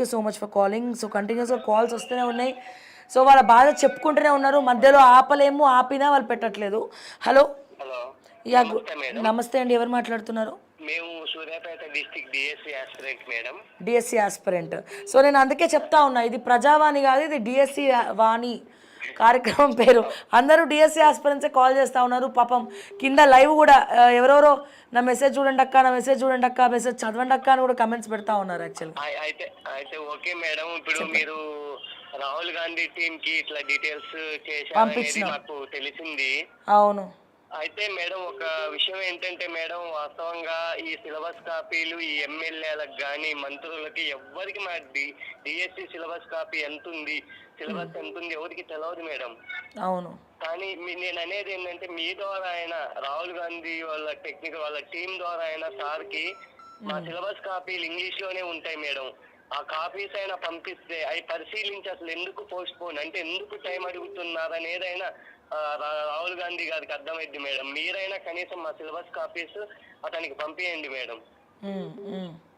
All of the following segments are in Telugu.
You so much for calling. So కంటిన్యూస్గా కాల్స్ వస్తూనే ఉన్నాయి. సో వాళ్ళ బాధ చెప్పుకుంటూనే ఉన్నారు. మధ్యలో ఆపలేము, ఆపినా వాళ్ళు పెట్టట్లేదు. హలో. హలో, యా నమస్తే మేడం. నమస్తే అండి, ఎవరు మాట్లాడుతున్నారు? మేము Suryapet district DSC aspirant madam. DSC aspirant. So నేను అందుకే చెప్తా ఉన్నా, ఇది ప్రజావాణి కాదు, ఇది డిఎస్సి వాణి కార్యక్రమం పేరు. అందరూ డిఎస్సి ఆస్పిరెంట్సే కాల్ చేస్తూ ఉన్నారు. పాపం కింద లైవ్ కూడా ఎవరెవరో నా మెసేజ్ చూడండి అక్క, నా మెసేజ్ చూడండి అక్క, మెసేజ్ చదవండి అక్క అని కూడా కమెంట్స్ పెడతా ఉన్నారు యాక్చువల్గా. అయితే అయితే ఓకే మేడం. ఇప్పుడు మీరు రాహుల్ గాంధీ టీమ్ కి ఇట్లా డీటెయిల్స్ చేశారనేది మాకు తెలిసింది. అవును. అయితే మేడం ఒక విషయం ఏంటంటే మేడం, వాస్తవంగా ఈ సిలబస్ కాపీలు ఈ ఎమ్మెల్యేలకు కానీ మంత్రులకి ఎవ్వరికి మా డిఎస్సి సిలబస్ కాపీ ఎంత ఉంది, సిలబస్ ఎంత ఉంది ఎవరికి తెలియదు మేడం. అవును. కానీ నేను అనేది ఏంటంటే మీ ద్వారా అయినా రాహుల్ గాంధీ వాళ్ళ టెక్నికల్ వాళ్ళ టీం ద్వారా అయినా సార్కి మా సిలబస్ కాపీలు ఇంగ్లీష్ లోనే ఉంటాయి మేడం. ఆ కాపీస్ అయినా పంపిస్తే అవి పరిశీలించి అసలు ఎందుకు పోస్ట్ పోన్ అంటే ఎందుకు టైం అడుగుతున్నారు అనేదైనా రాహుల్ గాంధీ గారికి అర్థమైంది మేడం. మీరైనా కనీసం మా సిలబస్ కాపీస్ అతనికి పంపించండి మేడం.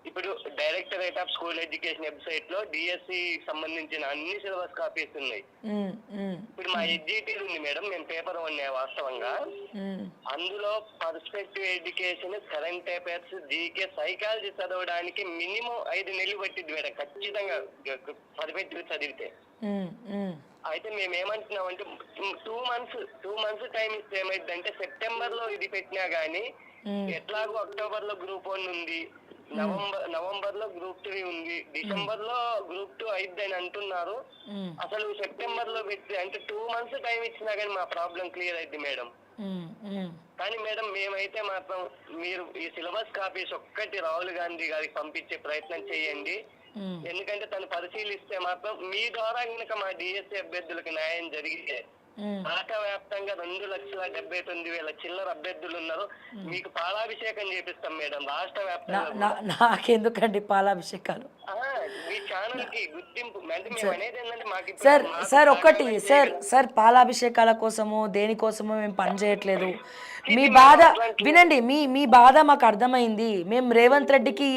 ఇప్పుడు directorate of school education website లో డిఎస్సి సంబంధించిన అన్ని సిలబస్ కాపీస్ ఉన్నాయి. ఇప్పుడు మా ఎడ్జిటీ ఉంది మేడం, మేము పేపర్ ఉన్నాయి వాస్తవంగా. అందులో perspective education, current affairs, GK, psychology చదవడానికి మినిమం 5 నెలలు పట్టింది మేడం ఖచ్చితంగా పర్స్పెక్టివ్ చదివితే. అయితే మేము ఏమంటున్నామంటే 2 మంత్స్ టైం ఇస్తే ఏమైందంటే సెప్టెంబర్ లో ఇది పెట్టినా గానీ ఎట్లాగో అక్టోబర్ లో గ్రూప్ 1 ఉంది, నవంబర్ లో గ్రూప్ 3 ఉంది, డిసెంబర్ లో గ్రూప్ 2 అయిద్దని అంటున్నారు. అసలు సెప్టెంబర్ లో పెట్టి అంటే 2 మంత్స్ టైం ఇచ్చినా కానీ మా ప్రాబ్లం క్లియర్ అయింది మేడం. కానీ మేడం మేమైతే మాత్రం మీరు ఈ సిలబస్ కాపీస్ ఒక్కటి రాహుల్ గాంధీ గారికి పంపించే ప్రయత్నం చేయండి. ఎందుకంటే తను పరిశీలిస్తే మాత్రం మీ ద్వారా కనుక మా డిఎస్సి అభ్యర్థులకు న్యాయం జరిగితే రాష్ట్ర వ్యాప్తంగా 2,79,000 చిల్లర అభ్యర్థులు ఉన్నారు. మీకు పాలాభిషేకం చేపిస్తాం మేడం రాష్ట్ర వ్యాప్తంగా. నాకెందుకండి పాలాభిషేకాలు? మీ ఛానల్ కి గుర్తింపు అంటే మేము అనేది ఏంటంటే మాకు సార్ ఒక్కటి సార్ పాలాభిషేకాల కోసము దేనికోసమో మేము పని చేయట్లేదు. మీ బాధ వినండి, మీ బాధ మాకు అర్థమైంది. మేము రేవంత్ రెడ్డికి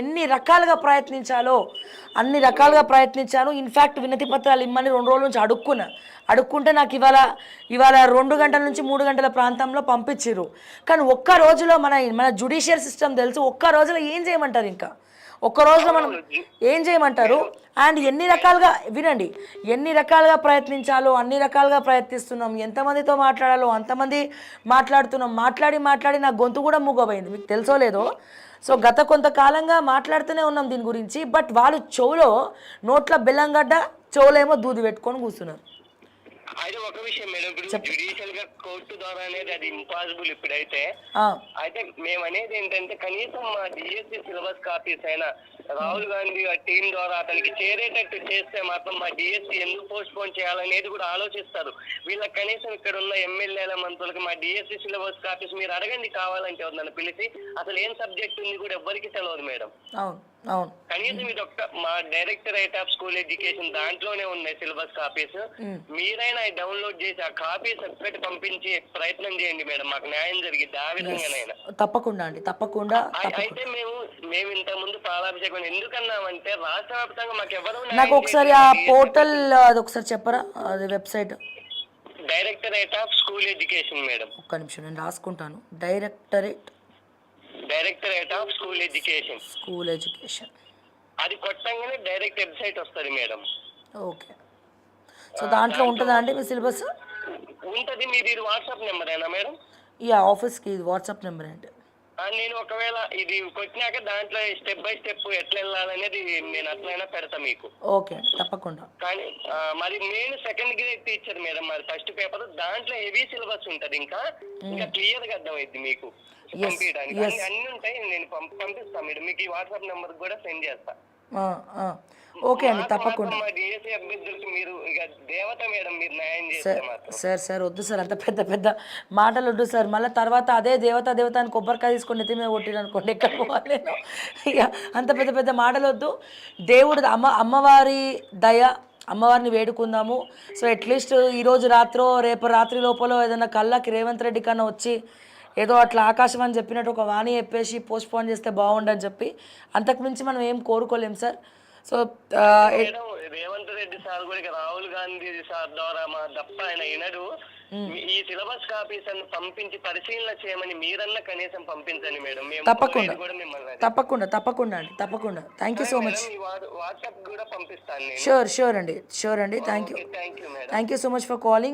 ఎన్ని రకాలుగా ప్రయత్నించాలో అన్ని రకాలుగా ప్రయత్నించాను. ఇన్ఫ్యాక్ట్ వినతి పత్రాలు ఇమ్మని 2 రోజుల నుంచి అడుక్కుంటే నాకు ఇవాళ 2 గంటల నుంచి 3 గంటల ప్రాంతంలో పంపించిర్రు. కానీ ఒక్క రోజులో మన జ్యుడిషియల్ సిస్టమ్ తెలుసు, ఒక్క రోజులో ఏం చేయమంటారు? ఇంకా ఒక్క రోజులో మనం ఏం చేయమంటారు? అండ్ ఎన్ని రకాలుగా వినండి, ఎన్ని రకాలుగా ప్రయత్నించాలో అన్ని రకాలుగా ప్రయత్నిస్తున్నాం. ఎంతమందితో మాట్లాడాలో అంతమంది మాట్లాడుతున్నాం. మాట్లాడి నా గొంతు కూడా మూగపోయింది, మీకు తెలుసో లేదో. సో గత కొంతకాలంగా మాట్లాడుతూనే ఉన్నాం దీని గురించి. బట్ వాళ్ళు చెవులో నోట్ల బెల్లంగడ్డ, చెవులేమో దూది పెట్టుకొని కూర్చున్నారు. అయితే ఒక విషయం మేడం, ఇప్పుడు జ్యుడిషియల్ గా కోర్టు ద్వారా అనేది అది ఇంపాసిబుల్ ఇప్పుడైతే. అయితే మేము అనేది ఏంటంటే కనీసం మా డిఎస్సి సిలబస్ కాపీస్ అయినా రాహుల్ గాంధీ టీం ద్వారా అతనికి చేరేటట్టు చేస్తే మాత్రం మా డిఎస్సి ఎందుకు పోస్ట్ పోన్ చేయాలనేది కూడా ఆలోచిస్తారు. వీళ్ళకి కనీసం ఇక్కడ ఉన్న ఎమ్మెల్యేల మంత్రులకి మా డిఎస్సి సిలబస్ కాపీస్ మీరు అడగండి కావాలంటే నన్ను పిలిచి. అసలు ఏం సబ్జెక్ట్ ఉంది కూడా ఎవ్వరికి తెలియదు మేడం. కనీసం ఇది ఒక్క మా డైరెక్టరేట్ ఆఫ్ స్కూల్ ఎడ్యుకేషన్ దాంట్లోనే ఉన్నాయి సిలబస్ కాపీస్. మీరైనా డౌన్లోడ్ చేసి ఆ కాపీస్ ఒక్కటి పంపించి ప్రయత్నం చేయండి మేడం, మాకు న్యాయం జరిగింది ఆ విధంగానైనా. తప్పకుండా అండి, తప్పకుండా. అయితే మేము ఇంత ముందు పాలాభిషేకం ఎందుకన్నామంటే రాష్ట్ర వ్యాప్తంగా మాకు ఎవరు నాకు ఒకసారి ఆ పోర్టల్ అది ఒకసారి చెప్పరా, అది website. Directorate of school education madam. ఒక్క నిమిషం నేను రాసుకుంటాను. డైరెక్టరేట్ ఆఫ్ స్కూల్ ఎడ్యుకేషన్ అది కొట్టంగానే డైరెక్ట్ వెబ్సైట్ వస్తుంది మేడం. ఓకే. సో దాంట్లో ఉంటుందా అండి మీ సిలబస్? ఉంటుంది. మీది వాట్సాప్ నెంబర్ అయినా మేడం? ఆఫీస్కి ఇది వాట్సాప్ నెంబర్ ఏంటి? నేను ఒకవేళ ఇది కొట్టినాక దాంట్లో స్టెప్ బై స్టెప్ ఎట్లా వెళ్ళాలనేది నేను అట్లయినా పెడతా మీకు. ఓకే, తప్పకుండా. కానీ మరి నేను సెకండ్ గ్రేడ్ టీచర్ మేడం, మరి ఫస్ట్ పేపర్ దాంట్లో హెవీ సిలబస్ ఉంటది. ఇంకా క్లియర్ గా అర్థమైంది మీకు పంపించడానికి. అన్ని ఉంటాయి, నేను పంపిస్తాను మేడం. మీకు ఈ వాట్సాప్ నెంబర్ కూడా సెండ్ చేస్తా. ఓకే అండి, తప్పకుండా. సార్ వద్దు సార్, అంత పెద్ద మాటలు వద్దు సార్. మళ్ళీ తర్వాత అదే దేవత అని కొబ్బరికాయ తీసుకొని నెత్తి మీద కొట్టిరు అనుకోండి, ఎక్కడ పోవాలి? ఇక అంత పెద్ద మాటలు వద్దు. దేవుడు అమ్మవారి దయ, అమ్మవారిని వేడుకుందాము. సో అట్లీస్ట్ ఈరోజు రాత్రో రేపు రాత్రి లోపల ఏదైనా కళ్ళకి రేవంత్ రెడ్డి కన్నా వచ్చి ఏదో అట్లా ఆకాశం అని చెప్పినట్టు ఒక వాణి చెప్పేసి పోస్ట్ పోన్ చేస్తే బాగుండని చెప్పి, అంతకుమించి మనం ఏం కోరుకోలేం sir. So madam Revanth Reddy sir కూడా ఇక రాహుల్ గాంధీ సార్ ద్వారా మా తప్ప ఆయన వినడు. ఈ సిలబస్ కాపీస్ అన్ని పంపించి పరిశీలన చేయమని మీరన్నా కనీసం పంపించండి మేడం. మేము తప్పకుండా కోరేది కూడా మిమ్మల్ని అదే. తప్పకుండా అండి, తప్పకుండా. Thank you so much. Madam, ఈ వాట్సాప్ కూడా పంపిస్తాను నేను. షూర్ అండి, thank you thank you madam. Thank you so much for calling.